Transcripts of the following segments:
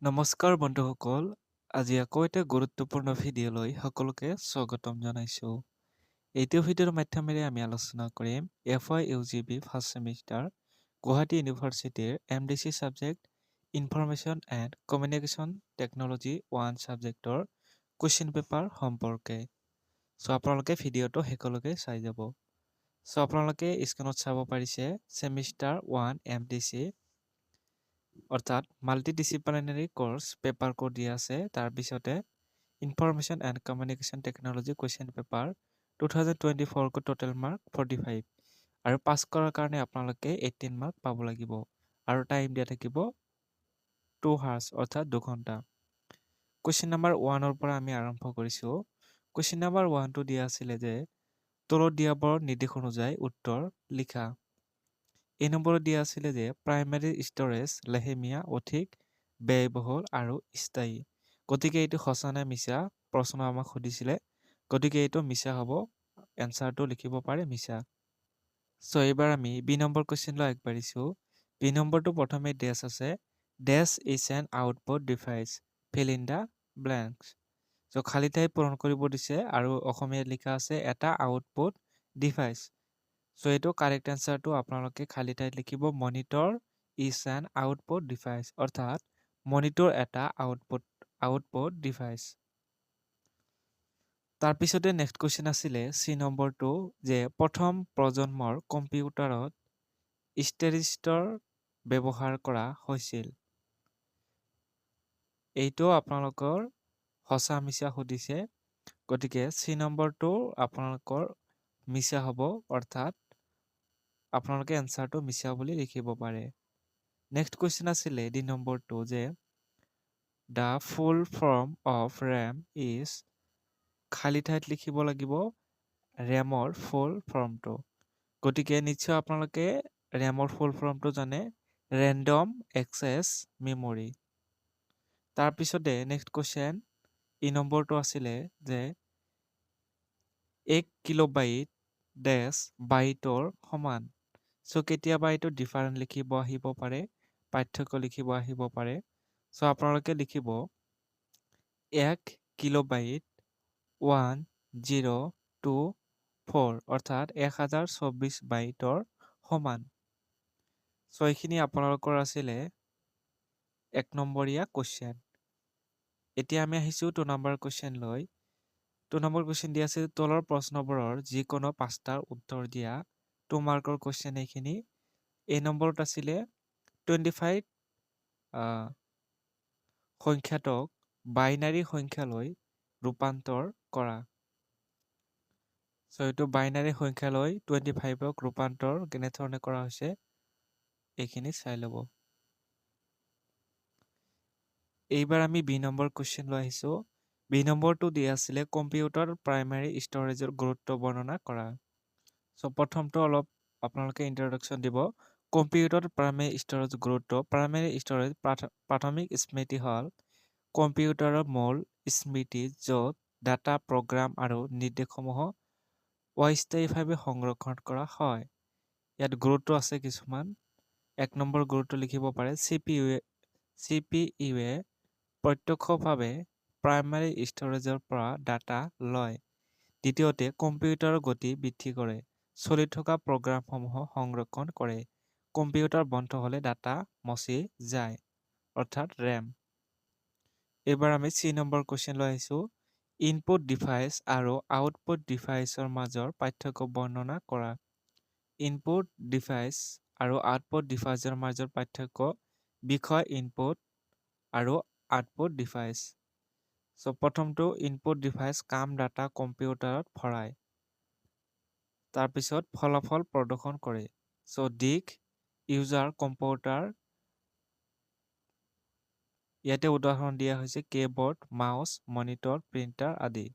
নমস্কাৰ বন্ধুসকল, আজি আকৌ এটা গুৰুত্বপূৰ্ণ ভিডিঅ'লৈ সকলোকে স্বাগতম জনাইছোঁ। এইটো ভিডিঅ'ৰ মাধ্যমেৰে আমি আলোচনা কৰিম FY ফাৰ্ষ্ট ছেমিষ্টাৰ গুৱাহাটী ইউনিভাৰ্চিটিৰ MDC subject information and communication technology 1 ছাবজেক্টৰ কুৱেশ্যন পেপাৰ সম্পৰ্কে। আপোনালোকে ভিডিঅ'টো শেষলৈকে চাই যাব। আপোনালোকে স্ক্ৰীনত চাব পাৰিছে ছেমিষ্টাৰ 1 MDC অৰ্থাৎ মাল্টিডিচিপ্লিনাৰী কোৰ্স পেপাৰ কোড দিয়া আছে। তাৰপিছতে information and communication technology question paper 2024 co total mark 45 আৰু পাছ কৰাৰ কাৰণে আপোনালোকে 18 মাৰ্ক পাব লাগিব আৰু টাইম দিয়া থাকিব 2 hours অৰ্থাৎ 2 ঘণ্টা। কুৱেশ্যন নম্বৰ 1 ৰ পৰা আমি আৰম্ভ কৰিছোঁ। কুৱেশ্যন নম্বৰ 1 টো দিয়া আছিলে যে তলত দিয়াবোৰৰ নিৰ্দেশ অনুযায়ী উত্তৰ লিখা। এই নম্বৰত দিয়া আছিলে যে প্ৰাইমাৰী ষ্ট'ৰেজ লেহেমীয়া, অধিক ব্যয়বহুল আৰু স্থায়ী। গতিকে এইটো সঁচা নে মিছা প্ৰশ্ন আমাক সুধিছিলে। গতিকে এইটো মিছা হ'ব। এনচাৰটো লিখিব পাৰে মিছা। এইবাৰ আমি বি নম্বৰ কুৱেশ্যনলৈ আগবাঢ়িছোঁ। বি নম্বৰটো প্ৰথমে ডেছ আছে। Dash is an output device. Fill in the blanks. খালী ঠাই পূৰণ কৰিব দিছে আৰু অসমীয়াত লিখা আছে এটা আউটপুট ডিভাইচ। এইটো কাৰেক্ট এনচাৰটো আপোনালোকে খালী ঠাইত লিখিব monitor is an output device অৰ্থাৎ মনিটৰ এটা আউটপুট ডিভাইচ। তাৰপিছতে নেক্সট কুৱেশ্যন আছিলে চি নম্বৰটো যে প্ৰথম প্ৰজন্মৰ কম্পিউটাৰত ষ্টেৰিষ্টৰ ব্যৱহাৰ কৰা হৈছিল। এইটো আপোনালোকৰ সঁচা মিছা সুধিছে। গতিকে চি নম্বৰটো আপোনালোকৰ মিছা হ'ব অৰ্থাৎ আপোনালোকে এনচাৰটো মিছা বুলি লিখিব পাৰে। নেক্সট কুৱেশ্যন আছিলে ডি নম্বৰটো যে the full form of RAM is খালী ঠাইত লিখিব লাগিব ৰেমৰ ফুল ফৰ্মটো। গতিকে নিশ্চয় আপোনালোকে ৰেমৰ ফুল ফৰ্মটো জানে ৰেণ্ডম এক্সেছ মেমৰি। তাৰপিছতে নেক্সট কুৱেশ্যন ই নম্বৰটো আছিলে যে 1 কিলোবাইট ডেছ বাইটৰ সমান। কেতিয়াবা এইটো ডিফাৰেণ্ট লিখিব আহিব পাৰে, পাৰ্থক্য লিখিব আহিব পাৰে। আপোনালোকে লিখিব 1 কিলোবাইট 1024 অৰ্থাৎ 1024 বাইটৰ সমান। এইখিনি আপোনালোকৰ আছিলে 1 নম্বৰীয়া কুৱেশ্যন। এতিয়া আমি আহিছোঁ 2 নম্বৰ কুৱেশ্যনলৈ। 2 নম্বৰ কুৱেশ্যন দিয়া আছে তলৰ প্ৰশ্নবোৰৰ যিকোনো 5টাৰ উত্তৰ দিয়া 2 মাৰ্কৰ কুৱেশ্যন এইখিনি। এই নম্বৰত আছিলে 25 সংখ্যাটোক বাইনাৰী সংখ্যালৈ ৰূপান্তৰ কৰা। এইটো বাইনাৰী সংখ্যালৈ 25ক ৰূপান্তৰ কেনেধৰণে কৰা হৈছে এইখিনি চাই ল'ব। এইবাৰ আমি বি নম্বৰ কুৱেশ্যনলৈ আহিছোঁ। বি নম্বৰটো দিয়া আছিলে কম্পিউটাৰ প্ৰাইমাৰী ষ্ট'ৰেজৰ গুৰুত্ব বৰ্ণনা কৰা। প্ৰথমটো অলপ আপোনালোকে ইন্ট্ৰডাকশ্যন দিব। কম্পিউটাৰ প্ৰাইমাৰী ষ্ট'ৰেজ গুৰুত্ব। প্ৰাইমাৰী ষ্ট'ৰেজ প্ৰাথমিক স্মৃতি হ'ল কম্পিউটাৰৰ মূল স্মৃতি য'ত ডাটা প্ৰগ্ৰাম আৰু নিৰ্দেশসমূহ অস্থায়ীভাৱে সংৰক্ষণ কৰা হয়। ইয়াত গুৰুত্ব আছে কিছুমান। 1 নম্বৰ গুৰুত্ব লিখিব পাৰে CPU প্ৰত্যক্ষভাৱে প্ৰাইমাৰী ষ্ট'ৰেজৰ পৰা ডাটা লয়। দ্বিতীয়তে কম্পিউটাৰৰ গতি বৃদ্ধি কৰে। চলি থকা প্ৰগ্ৰামসমূহ সংৰক্ষণ কৰে। কম্পিউটাৰ বন্ধ হ'লে ডাটা মচি যায় অৰ্থাৎ ৰেম। এইবাৰ আমি চি নম্বৰ কুৱেশ্যনলৈ আহিছোঁ। ইনপুট ডিভাইচ আৰু আউটপুট ডিভাইচৰ মাজৰ পাৰ্থক্য বৰ্ণনা কৰা। ইনপুট ডিভাইচ আৰু আউটপুট ডিভাইচৰ মাজৰ পাৰ্থক্য বিষয় ইনপুট আৰু আউটপুট ডিভাইচ। প্ৰথমটো ইনপুট ডিভাইচ কাম ডাটা কম্পিউটাৰত ভৰাই। তাৰপিছত ফলাফল প্ৰদৰ্শন কৰে। দিশ ইউজাৰ কম্পিউটাৰ। ইয়াতে উদাহৰণ দিয়া হৈছে কীবৰ্ড, মাউচ, মনিটৰ, প্ৰিণ্টাৰ আদি।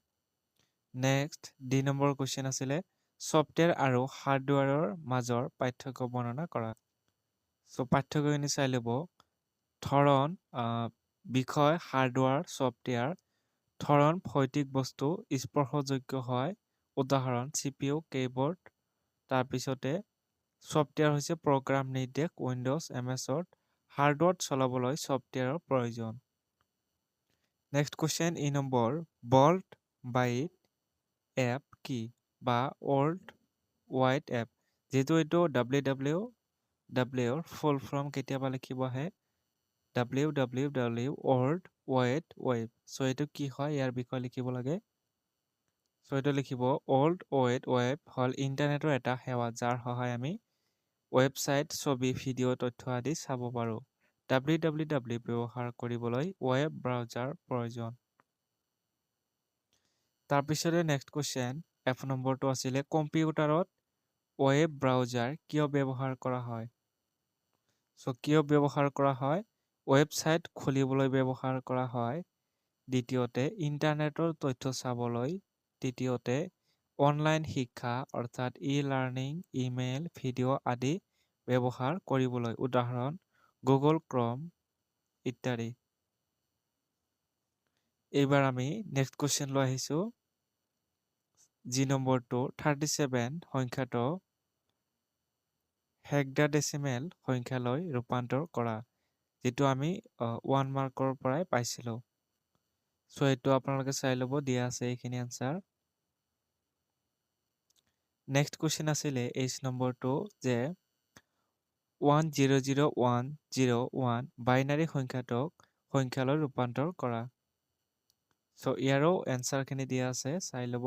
নেক্সট ডি নম্বৰ কুৱেশ্যন আছিলে ছফ্টৱেৰ আৰু হাৰ্ডৱেৰৰ মাজৰ পাৰ্থক্য বৰ্ণনা কৰা। পাৰ্থক্যখিনি চাই ল'ব। ধৰণ বিষয় হাৰ্ডৱেৰ ছফ্টৱেৰ। ধৰণ ভৌতিক বস্তু স্পৰ্শযোগ্য হয়। উদাহৰণ CPU, কীবৰ্ড। তাৰপিছতে ছফ্টৱেৰ হৈছে প্ৰগ্ৰাম নিৰ্দেশ উইণ্ডোজ MS-ত হাৰ্ডৱেৰত চলাবলৈ ছফ্টৱেৰৰ প্ৰয়োজন। নেক্সট কোশ্চেন ই নম্বৰ বল্ট বাইট এপ কি বা ৱৰ্ল্ড ৱাইড এপ যিহেতু এইটো www ফুল ফৰ্ম কেতিয়াবা লিখিব আহে www ৱৰ্ল্ড ৱাইড ৱেব চ' এইটো কি হয় ইয়াৰ বিষয়ে লিখিব লাগে চ' এইটো লিখিব ৱৰ্ল্ড ৱাইড ৱেব হ'ল ইণ্টাৰনেটৰ এটা সেৱা যাৰ সহায় আমি ৱেবছাইট ছবি ভিডিঅ' তথ্য আদি চাব পাৰোঁ www ব্যৱহাৰ কৰিবলৈ ৱেব ব্ৰাউজাৰ প্ৰয়োজন তাৰপিছতে নেক্সট কুৱেশ্যন এফ নম্বৰটো আছিলে কম্পিউটাৰত ৱেব ব্ৰাউজাৰ কিয় ব্যৱহাৰ কৰা হয় চ' কিয় ব্যৱহাৰ কৰা হয় ৱেবছাইট খুলিবলৈ ব্যৱহাৰ কৰা হয় দ্বিতীয়তে ইণ্টাৰনেটৰ তথ্য চাবলৈ তৃতীয়তে অনলাইন শিক্ষা অৰ্থাৎ ই-লাৰ্ণিং ইমেইল ভিডিঅ' আদি ব্যৱহাৰ কৰিবলৈ উদাহৰণ গুগল ক্ৰম ইত্যাদি এইবাৰ আমি নেক্সট কুৱেশ্যন লৈ আহিছোঁ যি নম্বৰটো 37 সংখ্যাটো হেক্সাডেচিমেল সংখ্যালৈ ৰূপান্তৰ কৰা যিটো আমি 1 মাৰ্কৰ পৰাই পাইছিলোঁ চ' এইটো আপোনালোকে চাই ল'ব দিয়া আছে এইখিনি আনসাৰ নেক্সট কুৱেশ্যন আছিলে এইচ নম্বৰটো যে 1001001 বাইনাৰী সংখ্যাটোক সংখ্যালৈ ৰূপান্তৰ কৰা চ' ইয়াৰো এনসাৰখিনি দিয়া আছে চাই ল'ব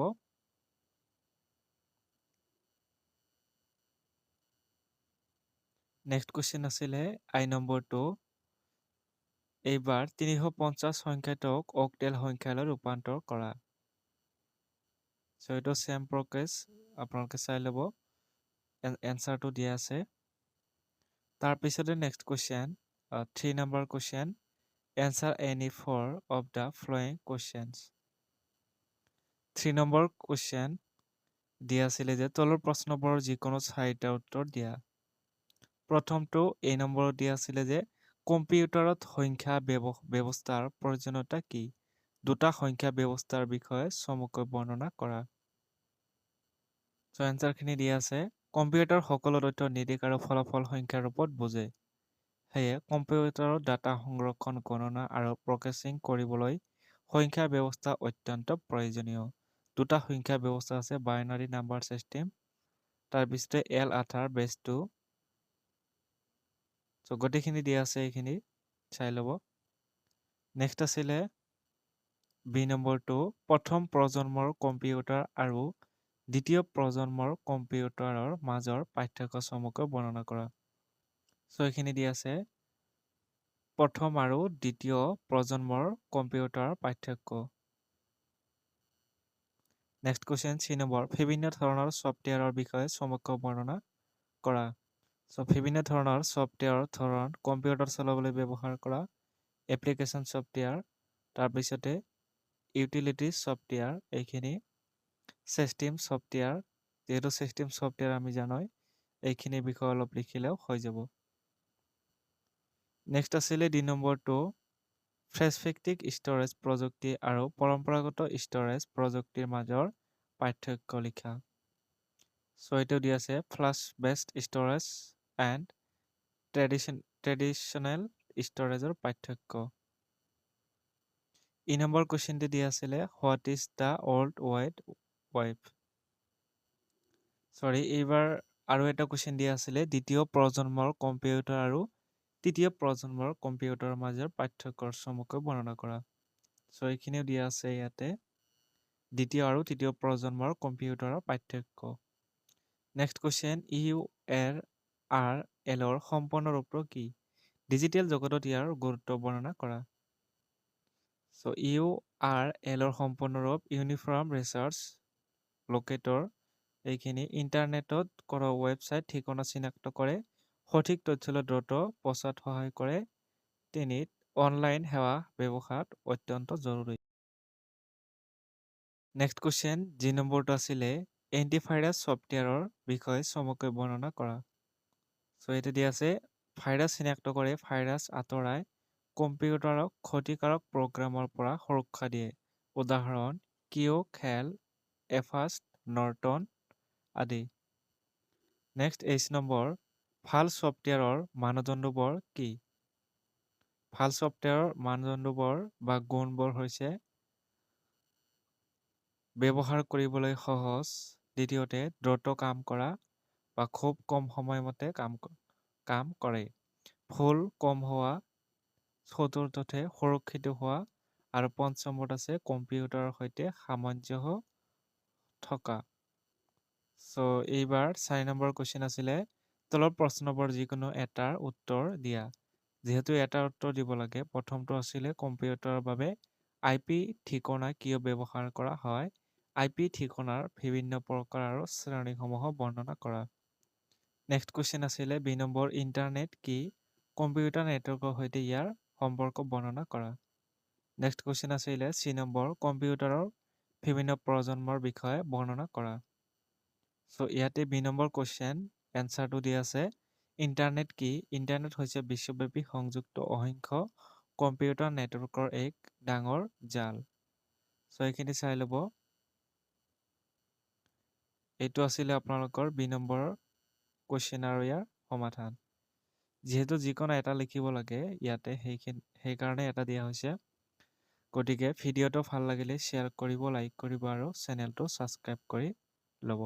নেক্সট কুৱেশ্যন আছিলে আই নম্বৰটো এইবাৰ 350 সংখ্যাটোক অক্টেল সংখ্যালৈ ৰূপান্তৰ কৰা চ' এইটো চেম প্ৰকেছ আপোনালোকে চাই ল'ব এনসাৰটো দিয়া আছে তাৰপিছতে নেক্সট কুৱেশ্যন 3 নম্বৰ question answer any four of the following questions 3 নম্বৰ কুৱেশ্যন দিয়া আছিলে যে তলৰ প্ৰশ্নবোৰৰ যিকোনো 4টা উত্তৰ দিয়া প্ৰথমটো এই নম্বৰত দিয়া আছিলে যে কম্পিউটাৰত সংখ্যা ব্যৱস্থাৰ প্ৰয়োজনীয়তা কি দুটা সংখ্যা ব্যৱস্থাৰ বিষয়ে চমুকৈ বৰ্ণনা কৰা চ' এনসাৰখিনি দিয়া আছে কম্পিউটাৰ সকলো তথ্য নিৰ্দেশ আৰু ফলাফল সংখ্যাৰ ৰূপত বুজে সেয়ে কম্পিউটাৰত ডাটা সংৰক্ষণ গণনা আৰু প্ৰচেছিং কৰিবলৈ সংখ্যা ব্যৱস্থা অত্যন্ত প্ৰয়োজনীয় দুটা সংখ্যা ব্যৱস্থা আছে বাইনাৰী নাম্বাৰ চিষ্টেম তাৰপিছতে L18 বেছ 2 চ' গোটেইখিনি দিয়া আছে এইখিনি চাই ল'ব নেক্সট আছিলে বি নম্বৰটো প্ৰথম প্ৰজন্মৰ কম্পিউটাৰ আৰু দ্বিতীয় প্ৰজন্মৰ কম্পিউটাৰৰ মাজৰ পাৰ্থক্য চমুকৈ বৰ্ণনা কৰা চ' এইখিনি দিয়া আছে প্ৰথম আৰু দ্বিতীয় প্ৰজন্মৰ কম্পিউটাৰ পাৰ্থক্য নেক্সট কুৱেশ্যন চি নম্বৰ বিভিন্ন ধৰণৰ ছফ্টৱেৰৰ বিষয়ে চমুকৈ বৰ্ণনা কৰা চ' বিভিন্ন ধৰণৰ ছফ্টৱেৰৰ ধৰণ কম্পিউটাৰ চলাবলৈ ব্যৱহাৰ কৰা এপ্লিকেশ্যন ছফ্টৱেৰ তাৰপিছতে ইউটিলিটি ছফ্টৱেৰ এইখিনি চিষ্টেম ছফ্টৱেৰ যিহেতু চিষ্টেম ছফ্টৱেৰ আমি জানোই এইখিনি বিষয়ে অলপ লিখিলেও হৈ যাব নেক্সট আছিলে ডি নম্বৰটো ফ্ৰেছফেক্টিক ষ্ট'ৰেজ প্ৰযুক্তি আৰু পৰম্পৰাগত ষ্ট'ৰেজ প্ৰযুক্তিৰ মাজৰ পাৰ্থক্য লিখা চ' এইটো দি আছে flash based storage and traditional ষ্ট'ৰেজৰ পাৰ্থক্য ই নম্বৰ কুৱেশ্যনটো দিয়া আছিলে what is the world wide web চৰি এইবাৰ আৰু এটা কুৱেশ্যন দিয়া আছিলে দ্বিতীয় প্ৰজন্মৰ কম্পিউটাৰ আৰু তৃতীয় প্ৰজন্মৰ কম্পিউটাৰৰ মাজৰ পাৰ্থক্যৰ চমুকৈ বৰ্ণনা কৰা চ' এইখিনিও দিয়া আছে ইয়াতে দ্বিতীয় আৰু তৃতীয় প্ৰজন্মৰ কম্পিউটাৰৰ পাৰ্থক্য নেক্সট কুৱেশ্যন URLৰ সম্পূৰ্ণ ৰূপটো কি ডিজিটেল জগতত ইয়াৰ গুৰুত্ব বৰ্ণনা কৰা চ' URLৰ সম্পূৰ্ণ ৰূপ ইউনিফৰ্ম ৰিচাৰ্চ লোকেটৰ এইখিনি ইণ্টাৰনেটত কৰা ৱেবছাইট ঠিকনা চিনাক্ত কৰে সঠিক তথ্যলৈ দ্ৰুত পচাত সহায় কৰে তিনিত অনলাইন সেৱা ব্যৱহাৰত অত্যন্ত জৰুৰী নেক্সট কুৱেশ্যন যি নম্বৰটো আছিলে এণ্টিভাইৰাছ ছফ্টৱেৰৰ বিষয়ে চমুকৈ বৰ্ণনা কৰা চ' এইটো দিয়া আছে ভাইৰাছ চিনাক্ত কৰে ভাইৰাছ আঁতৰাই কম্পিউটাৰক ক্ষতিকাৰক প্ৰগ্ৰামৰ পৰা সুৰক্ষা দিয়ে উদাহৰণ কিয় খেল এভাষ্ট নৰ্টন আদি নেক্সট এইচ নম্বৰ ভাল ছফ্টৱেৰৰ মানদণ্ডবোৰ কি ভাল ছফ্টৱেৰৰ মানদণ্ডবোৰ বা গুণবোৰ হৈছে ব্যৱহাৰ কৰিবলৈ সহজ, দ্বিতীয়তে দ্ৰুত কাম কৰা বা খুব কম সময়মতে কাম কৰে, ভুল কম হোৱা, চতুৰ্থতে সুৰক্ষিত হোৱা আৰু পঞ্চমত আছে কম্পিউটাৰৰ সৈতে সামঞ্জস্য থকা। চ' এইবাৰ 4 নম্বৰ কুৱেশ্যন আছিলে তলৰ প্ৰশ্নবোৰ যিকোনো এটাৰ উত্তৰ দিয়া। যিহেতু এটাৰ উত্তৰ দিব লাগে, প্ৰথমটো আছিলে কম্পিউটাৰৰ বাবে IP ঠিকনা কিয় ব্যৱহাৰ কৰা হয়? IP ঠিকনাৰ বিভিন্ন প্ৰকাৰ আৰু শ্ৰেণীসমূহ বৰ্ণনা কৰা। নেক্সট কুৱেশ্যন আছিলে 2 নম্বৰ ইণ্টাৰনেট কি? কম্পিউটাৰ নেটৱৰ্কৰ সৈতে ইয়াৰ সম্পৰ্ক বৰ্ণনা কৰা। নেক্সট কুৱেশ্যন আছিলে 3 নম্বৰ কম্পিউটাৰৰ বিভিন্ন প্ৰজন্মৰ বিষয়ে বৰ্ণনা কৰা। চ' ইয়াতে 2 নম্বৰ কুৱেশ্যন এনচাৰটো দিয়া আছে ইণ্টাৰনেট কি? ইণ্টাৰনেট হৈছে বিশ্বব্যাপী সংযুক্ত অসংখ্য কম্পিউটাৰ নেটৱৰ্কৰ এক ডাঙৰ জাল। চ' এইখিনি চাই ল'ব। এইটো আছিলে আপোনালোকৰ 2 নম্বৰৰ কুৱেশ্যন আৰু ইয়াৰ সমাধান। যিহেতু যিকোনো এটা লিখিব লাগে ইয়াতে সেইকাৰণে এটা দিয়া হৈছে। গতিকে ভিডিঅ'টো ভাল লাগিলে শ্বেয়াৰ কৰিব, লাইক কৰিব আৰু চেনেলটো ছাবস্ক্ৰাইব কৰি ল'ব।